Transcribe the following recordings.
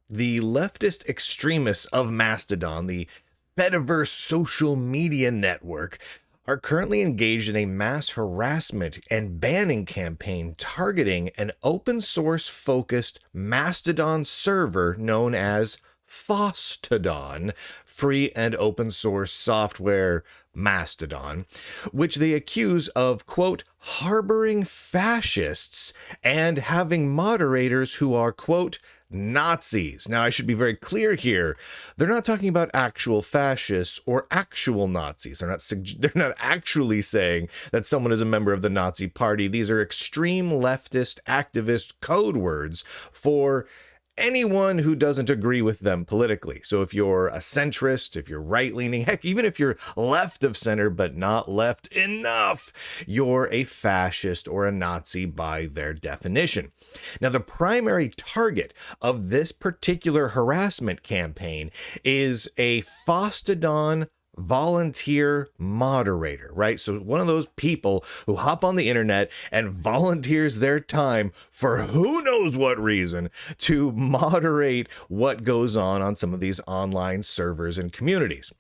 the leftist extremists of Mastodon, the Fediverse social media network, are currently engaged in a mass harassment and banning campaign targeting an open source focused Mastodon server known as Fastodon, free and open source software Mastodon, which they accuse of, quote, harboring fascists and having moderators who are, quote, Nazis. Now, I should be very clear here. They're not talking about actual fascists or actual Nazis. They're not actually saying that someone is a member of the Nazi party. These are extreme leftist activist code words for anyone who doesn't agree with them politically. So if you're a centrist, if you're right-leaning, heck, even if you're left of center but not left enough, you're a fascist or a Nazi by their definition. Now, the primary target of this particular harassment campaign is a Fastodon volunteer moderator, right? So one of those people who hop on the internet and volunteers their time for who knows what reason to moderate what goes on some of these online servers and communities.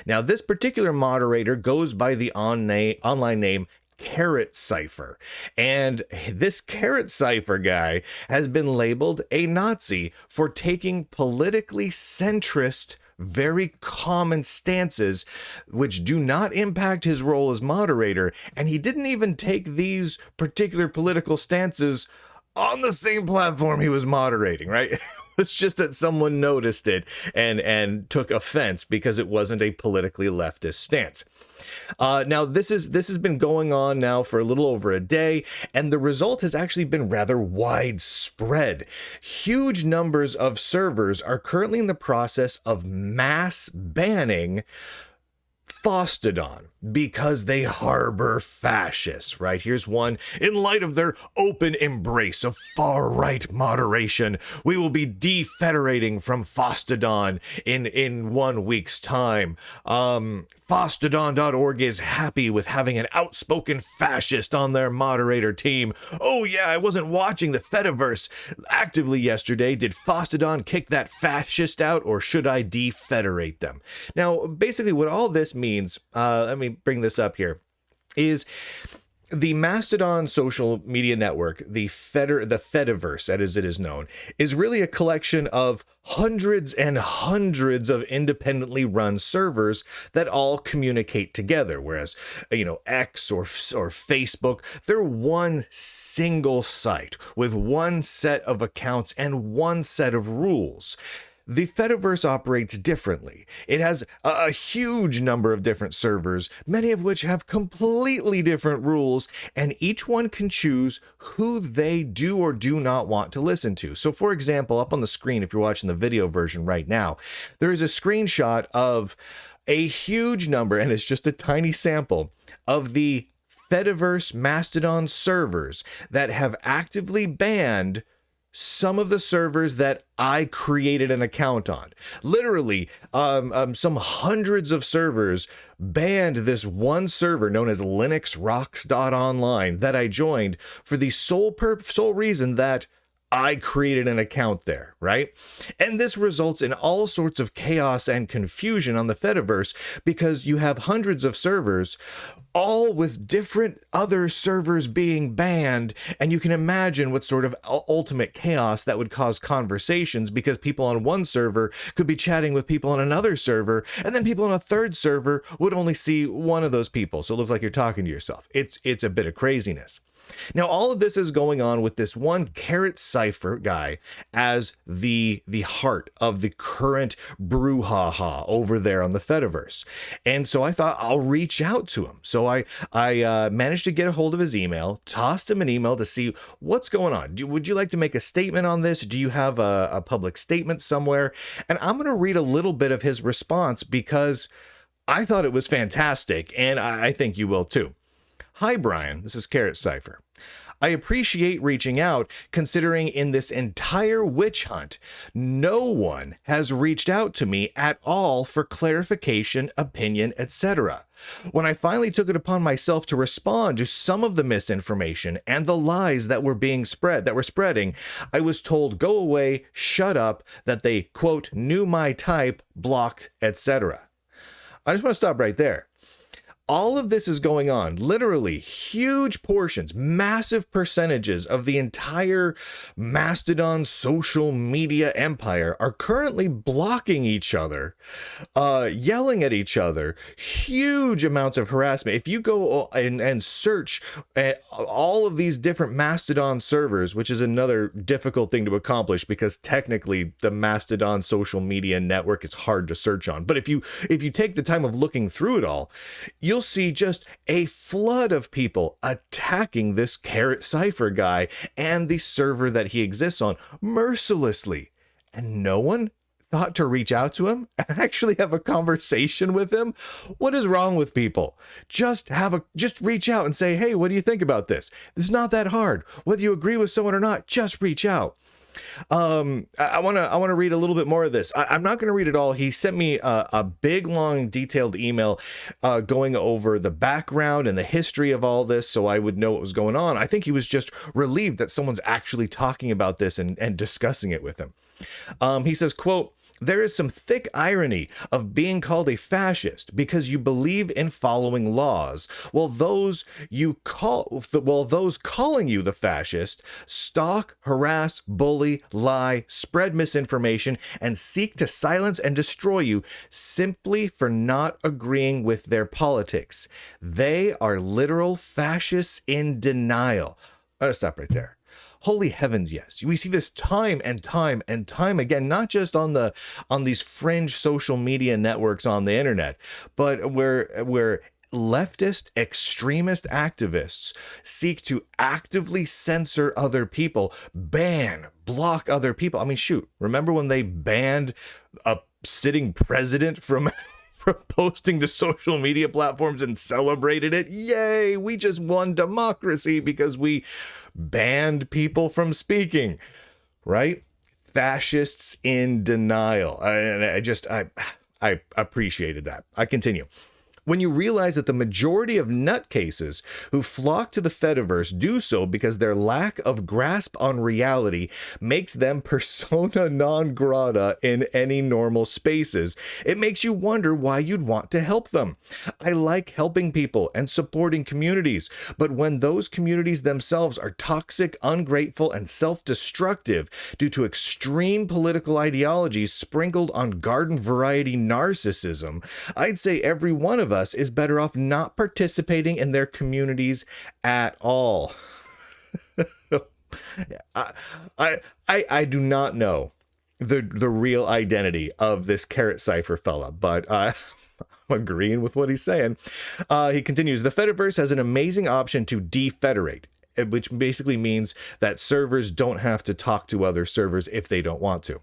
Now, this particular moderator goes by the online name CarrotCypher, and this CarrotCypher guy has been labeled a Nazi for taking politically centrist, very common stances which do not impact his role as moderator, and he didn't even take these particular political stances on the same platform he was moderating, right? It's just that someone noticed it and took offense because it wasn't a politically leftist stance. Now, this has been going on now for a little over a day, and the result has actually been rather widespread. Huge numbers of servers are currently in the process of mass banning Fastodon because they harbor fascists, right? Here's one. In light of their open embrace of far-right moderation, we will be defederating from Fastodon in 1 week's time. Fastodon.org is happy with having an outspoken fascist on their moderator team. Oh yeah, I wasn't watching the Fediverse actively yesterday. Did Fastodon kick that fascist out, or should I defederate them? Now, basically what all this means, let me bring this up here, is the Mastodon social media network, the Fediverse, as it is known, is really a collection of hundreds and hundreds of independently run servers that all communicate together. Whereas, X or Facebook, they're one single site with one set of accounts and one set of rules. The Fediverse operates differently. It has a huge number of different servers, many of which have completely different rules, and each one can choose who they do or do not want to listen to. So, for example, up on the screen, if you're watching the video version right now, there is a screenshot of a huge number, and it's just a tiny sample, of the Fediverse Mastodon servers that have actively banned some of the servers that I created an account on. Literally, some hundreds of servers banned this one server known as linuxrocks.online that I joined for the sole reason that I created an account there, right? And this results in all sorts of chaos and confusion on the Fediverse because you have hundreds of servers, all with different other servers being banned, and you can imagine what sort of ultimate chaos that would cause conversations, because people on one server could be chatting with people on another server, and then people on a third server would only see one of those people, so it looks like you're talking to yourself. It's a bit of craziness. Now, all of this is going on with this one CarrotCypher guy as the heart of the current brouhaha over there on the Fediverse. And so I thought I'll reach out to him. So I managed to get a hold of his email, tossed him an email to see what's going on. Would you like to make a statement on this? Do you have a public statement somewhere? And I'm going to read a little bit of his response because I thought it was fantastic, and I think you will too. Hi, Brian. This is CarrotCypher. I appreciate reaching out, considering in this entire witch hunt, no one has reached out to me at all for clarification, opinion, etc. When I finally took it upon myself to respond to some of the misinformation and the lies that were spreading, I was told, go away, shut up, that they, quote, knew my type, blocked, etc. I just want to stop right there. All of this is going on. Literally, huge portions, massive percentages of the entire Mastodon social media empire are currently blocking each other, yelling at each other, huge amounts of harassment. If you go and search all of these different Mastodon servers, which is another difficult thing to accomplish because technically the Mastodon social media network is hard to search on. But if you take the time of looking through it all, you'll see just a flood of people attacking this CarrotCypher guy and the server that he exists on mercilessly. And no one thought to reach out to him and actually have a conversation with him. What is wrong with people? Just reach out and say, hey, what do you think about this? It's not that hard. Whether you agree with someone or not, just reach out. I want to read a little bit more of this. I'm not going to read it all. He sent me a big, long, detailed email going over the background and the history of all this so I would know what was going on. I think he was just relieved that someone's actually talking about this and discussing it with him. He says, quote, there is some thick irony of being called a fascist because you believe in following laws, while those calling you the fascist stalk, harass, bully, lie, spread misinformation, and seek to silence and destroy you simply for not agreeing with their politics. They are literal fascists in denial. I'm gonna stop right there. Holy heavens, yes. We see this time and time and time again, not just on these fringe social media networks on the internet, but where leftist extremist activists seek to actively censor other people, block other people. I mean, shoot, remember when they banned a sitting president from posting to social media platforms and celebrated it? Yay, we just won democracy because we banned people from speaking, right? Fascists in denial. I appreciated that. I continue. When you realize that the majority of nutcases who flock to the Fediverse do so because their lack of grasp on reality makes them persona non grata in any normal spaces, it makes you wonder why you'd want to help them. I like helping people and supporting communities, but when those communities themselves are toxic, ungrateful, and self-destructive due to extreme political ideologies sprinkled on garden variety narcissism, I'd say every one of us is better off not participating in their communities at all. I do not know the real identity of this CarrotCypher fella, but I'm agreeing with what he's saying. He continues, the Fediverse has an amazing option to defederate, which basically means that servers don't have to talk to other servers if they don't want to.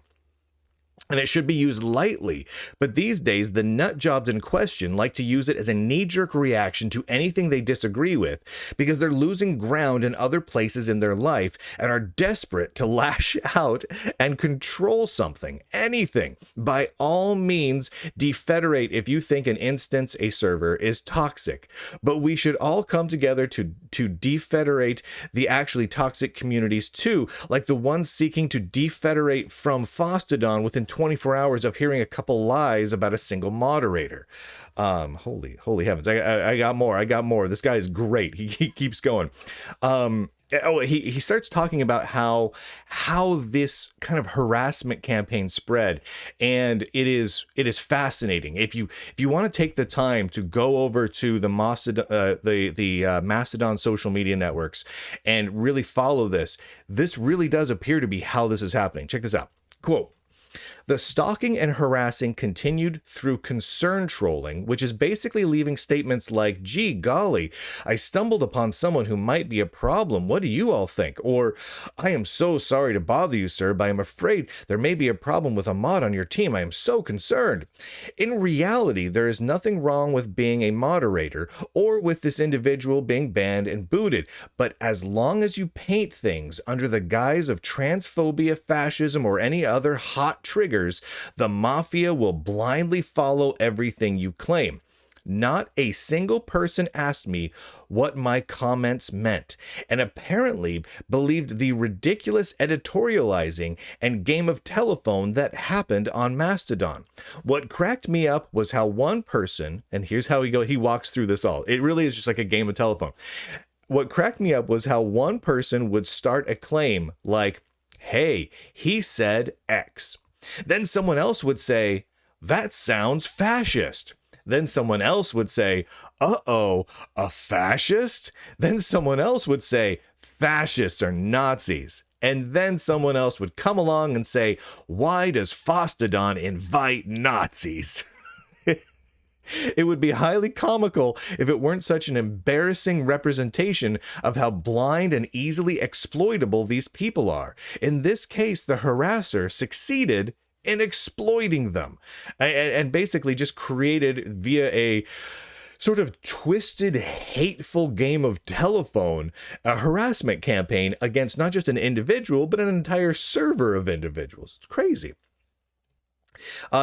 And it should be used lightly, but these days the nut jobs in question like to use it as a knee-jerk reaction to anything they disagree with because they're losing ground in other places in their life and are desperate to lash out and control something, anything. By all means, defederate if you think an instance, a server, is toxic, but we should all come together to defederate the actually toxic communities too, like the ones seeking to defederate from Mastodon within 24 hours of hearing a couple lies about a single moderator. Holy heavens. I got more. This guy is great. He keeps going. He starts talking about how this kind of harassment campaign spread, and it is fascinating. If you want to take the time to go over to the Mastodon social media networks and really follow this really does appear to be how this is happening. Check this out. Quote, The stalking and harassing continued through concern trolling, which is basically leaving statements like, gee golly, I stumbled upon someone who might be a problem. What do you all think? Or, I am so sorry to bother you, sir, but I am afraid there may be a problem with a mod on your team. I am so concerned. In reality, there is nothing wrong with being a moderator or with this individual being banned and booted. But as long as you paint things under the guise of transphobia, fascism, or any other hot triggers, the mafia will blindly follow everything you claim. Not a single person asked me what my comments meant, and apparently believed the ridiculous editorializing and game of telephone that happened on Mastodon. What cracked me up was how one person, and here's how he walks through this all. It really is just like a game of telephone. What cracked me up was how one person would start a claim like, hey, he said X. Then someone else would say, that sounds fascist. Then someone else would say, uh-oh, a fascist? Then someone else would say, fascists are Nazis. And then someone else would come along and say, why does Fastodon invite Nazis? It would be highly comical if it weren't such an embarrassing representation of how blind and easily exploitable these people are. In this case, the harasser succeeded in exploiting them and basically just created via a sort of twisted, hateful game of telephone, a harassment campaign against not just an individual, but an entire server of individuals. It's crazy.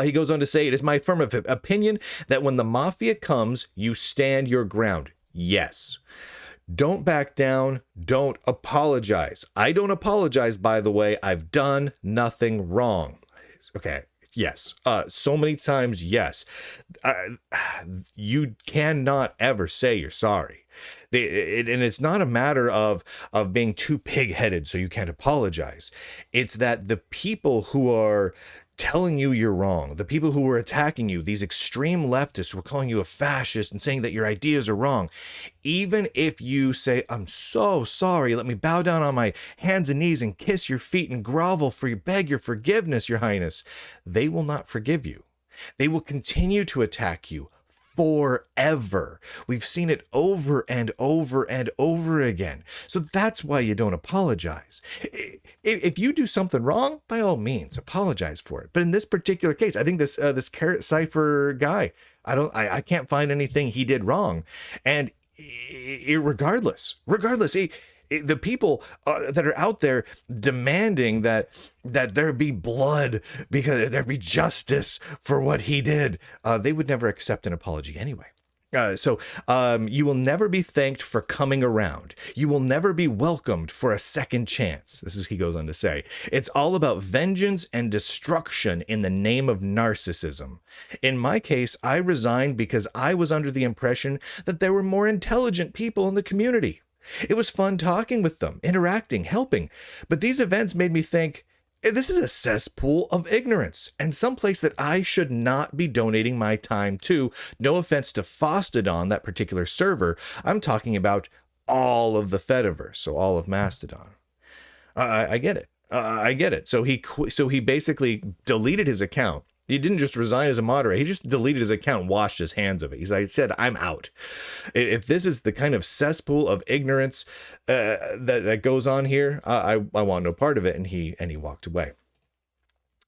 He goes on to say, it is my firm opinion that when the mafia comes, you stand your ground. Yes. Don't back down. Don't apologize. I don't apologize, by the way. I've done nothing wrong. Okay. Yes. So many times, yes. You cannot ever say you're sorry. And it's not a matter of being too pig-headed so you can't apologize. It's that the people who are telling you you're wrong, the people who were attacking you, these extreme leftists who were calling you a fascist and saying that your ideas are wrong, even if you say, I'm so sorry, let me bow down on my hands and knees and kiss your feet and grovel for you, beg your forgiveness, your highness, they will not forgive you. They will continue to attack you forever. We've seen it over and over and over again. So that's why you don't apologize. If you do something wrong, by all means, apologize for it. But in this particular case, I think this CarrotCypher guy, I can't find anything he did wrong. And regardless, the people that are out there demanding that there be blood, because there be justice for what he did, they would never accept an apology anyway. So you will never be thanked for coming around. You will never be welcomed for a second chance. This is, he goes on to say, it's all about vengeance and destruction in the name of narcissism. In my case, I resigned because I was under the impression that there were more intelligent people in the community. It was fun talking with them, interacting, helping. But these events made me think, this is a cesspool of ignorance and someplace that I should not be donating my time to. No offense to Fastodon, that particular server. I'm talking about all of the Fediverse, so all of Mastodon. I get it. I get it. So he basically deleted his account. He didn't just resign as a moderator. He just deleted his account and washed his hands of it. He's like, said, I'm out. If this is the kind of cesspool of ignorance that goes on here, I want no part of it. And he walked away.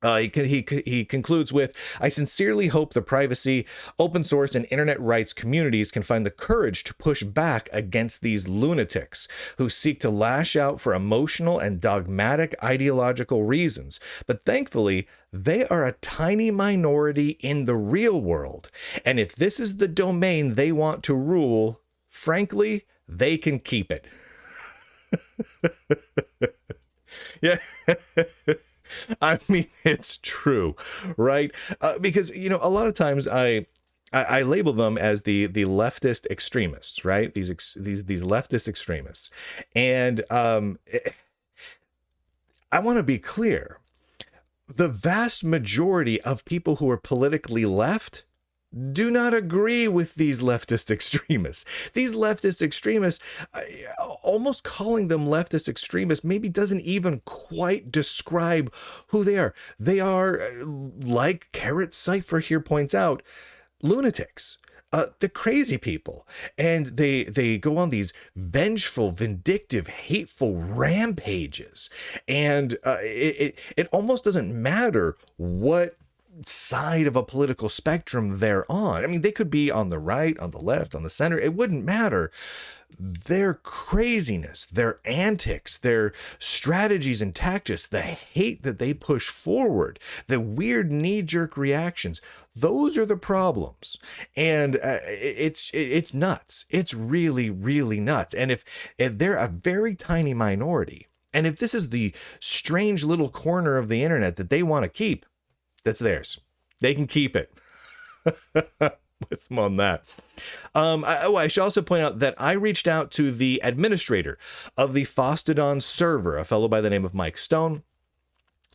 He concludes with, I sincerely hope the privacy, open source, and internet rights communities can find the courage to push back against these lunatics who seek to lash out for emotional and dogmatic ideological reasons. But thankfully, they are a tiny minority in the real world. And if this is the domain they want to rule, frankly, they can keep it. Yeah. I mean, it's true, right? Because, you know, a lot of times I label them as the leftist extremists, right? These leftist extremists. And I want to be clear. The vast majority of people who are politically left do not agree with these leftist extremists. These leftist extremists, almost calling them leftist extremists maybe doesn't even quite describe who they are. They are, like CarrotCypher here points out, lunatics. The crazy people, and they go on these vengeful, vindictive, hateful rampages, and it almost doesn't matter what side of a political spectrum they're on. I mean, they could be on the right, on the left, on the center. It wouldn't matter. Their craziness, their antics, their strategies and tactics, the hate that they push forward, the weird knee-jerk reactions, those are the problems. And it's nuts. It's really, really nuts. And if they're a very tiny minority, and if this is the strange little corner of the internet that they want to keep, that's theirs. They can keep it. With them on that. I should also point out that I reached out to the administrator of the Mastodon server, a fellow by the name of Mike Stone,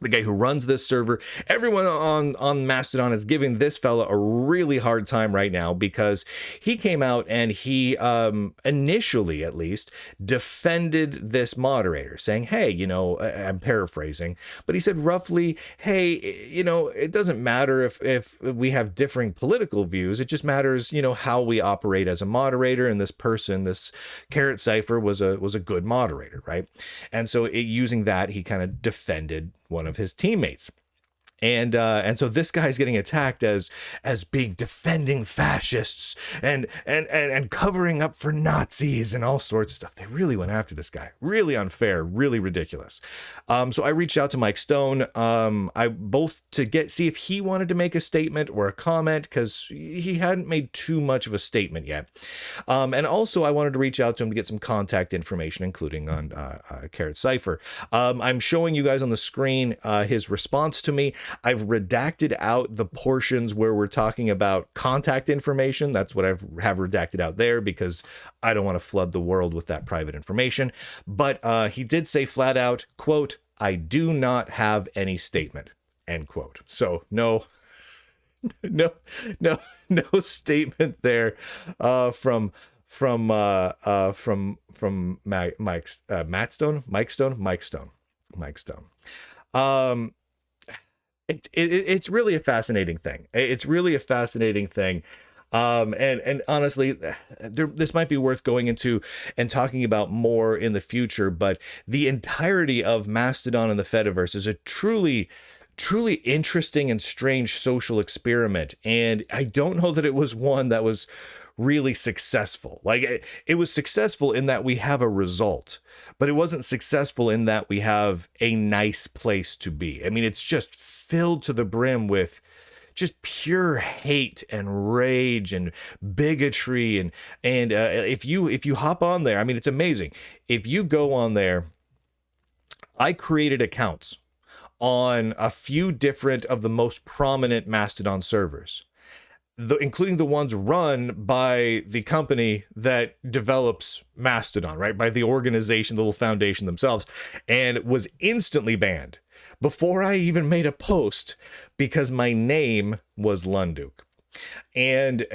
the guy who runs this server. Everyone on Mastodon is giving this fella a really hard time right now because he came out and he initially, at least, defended this moderator, saying, hey, I'm paraphrasing, but he said roughly, hey, it doesn't matter if we have differing political views. It just matters, how we operate as a moderator. And this person, this CarrotCypher, was a good moderator, right? And so using that, he kind of defended one of his teammates. And so this guy's getting attacked as being defending fascists and covering up for Nazis and all sorts of stuff. They really went after this guy. Really unfair, really ridiculous. So I reached out to Mike Stone, to see if he wanted to make a statement or a comment, because he hadn't made too much of a statement yet. And also I wanted to reach out to him to get some contact information, including on CarrotCypher. I'm showing you guys on the screen his response to me. I've redacted out the portions where we're talking about contact information. That's what I have redacted out there because I don't want to flood the world with that private information. But he did say flat out, quote, I do not have any statement, end quote. So no statement there from Mike Stone. It's really a fascinating thing. It's really a fascinating thing. And honestly, this might be worth going into and talking about more in the future, but the entirety of Mastodon and the Fediverse is a truly interesting and strange social experiment. And I don't know that it was one that was really successful. Like it was successful in that we have a result, but it wasn't successful in that we have a nice place to be. I mean, it's just filled to the brim with just pure hate and rage and bigotry. And if you hop on there, I mean, it's amazing. If you go on there, I created accounts on a few different of the most prominent Mastodon servers, including the ones run by the company that develops Mastodon, right? By the organization, the little foundation themselves, and was instantly banned before I even made a post because my name was Lunduke. And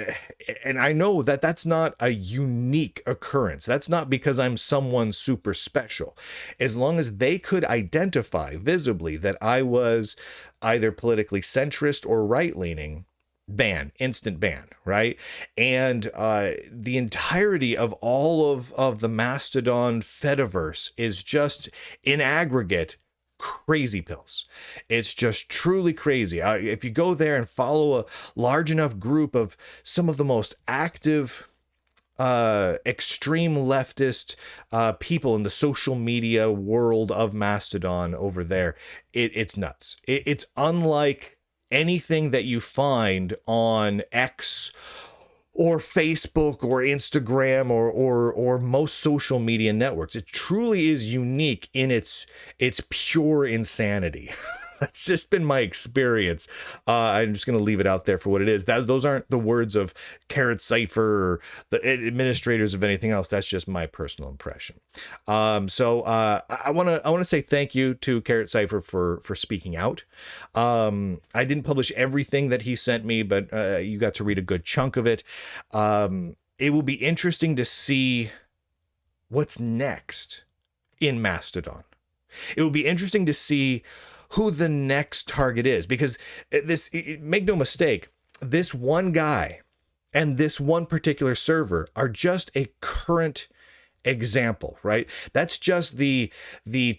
I know that that's not a unique occurrence. That's not because I'm someone super special. As long as they could identify visibly that I was either politically centrist or right-leaning, ban, instant ban, right? And the entirety of all of the Mastodon Fediverse is just, in aggregate, crazy pills. It's just truly crazy. If you go there and follow a large enough group of some of the most active extreme leftist people in the social media world of Mastodon over there, it's nuts. It's unlike anything that you find on X or Facebook or Instagram or most social media networks. It truly is unique in its pure insanity. That's just been my experience. I'm just going to leave it out there for what it is. Those aren't the words of CarrotCypher or the administrators of anything else. That's just my personal impression. So I want to say thank you to CarrotCypher for speaking out. I didn't publish everything that he sent me, but you got to read a good chunk of it. It will be interesting to see what's next in Mastodon. It will be interesting to see who the next target is, because make no mistake, this one guy and this one particular server are just a current example, right? That's just the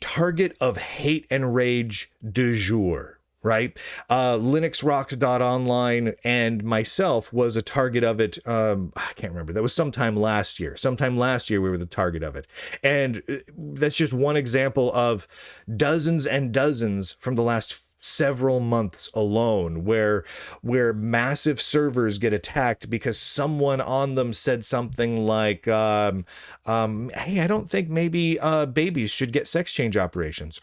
target of hate and rage du jour, right? LinuxRocks.online and myself was a target of it. I can't remember. That was sometime last year. Sometime last year we were the target of it. And that's just one example of dozens and dozens from the last several months alone where massive servers get attacked because someone on them said something like, hey, I don't think maybe babies should get sex change operations.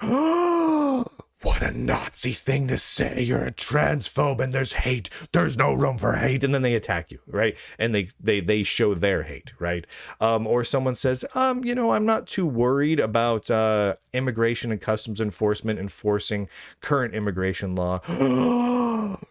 What a Nazi thing to say. You're a transphobe and there's hate. There's no room for hate. And then they attack you, right? And they show their hate, right? Or someone says, I'm not too worried about immigration and customs enforcement enforcing current immigration law.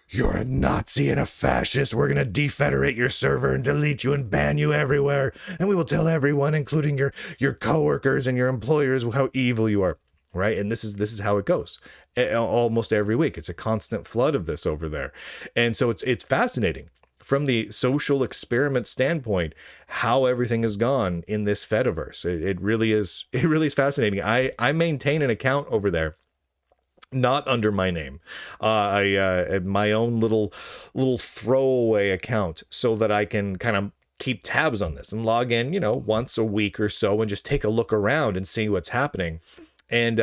You're a Nazi and a fascist. We're going to defederate your server and delete you and ban you everywhere. And we will tell everyone, including your coworkers and your employers, how evil you are. Right. And this is how it goes almost every week. It's a constant flood of this over there. And so it's fascinating from the social experiment standpoint, how everything has gone in this Fediverse. It really is fascinating. I maintain an account over there, not under my name. I my own little throwaway account so that I can kind of keep tabs on this and log in, once a week or so and just take a look around and see what's happening. And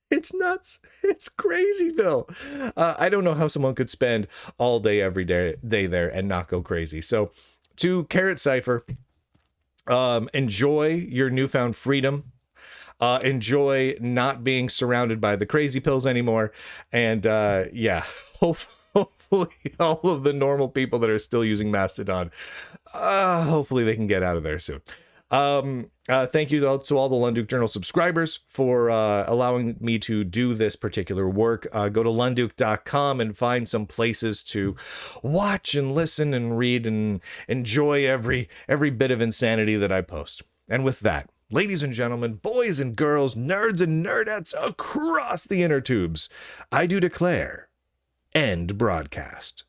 it's nuts. It's crazyville. I don't know how someone could spend all day, every day there and not go crazy. So to CarrotCypher, enjoy your newfound freedom. Enjoy not being surrounded by the crazy pills anymore. And hopefully all of the normal people that are still using Mastodon, hopefully they can get out of there soon. Thank you to all the Lunduke Journal subscribers for allowing me to do this particular work. Go to lunduke.com and find some places to watch and listen and read and enjoy every bit of insanity that I post. And with that, ladies and gentlemen, boys and girls, nerds and nerdettes across the inner tubes, I do declare, end broadcast.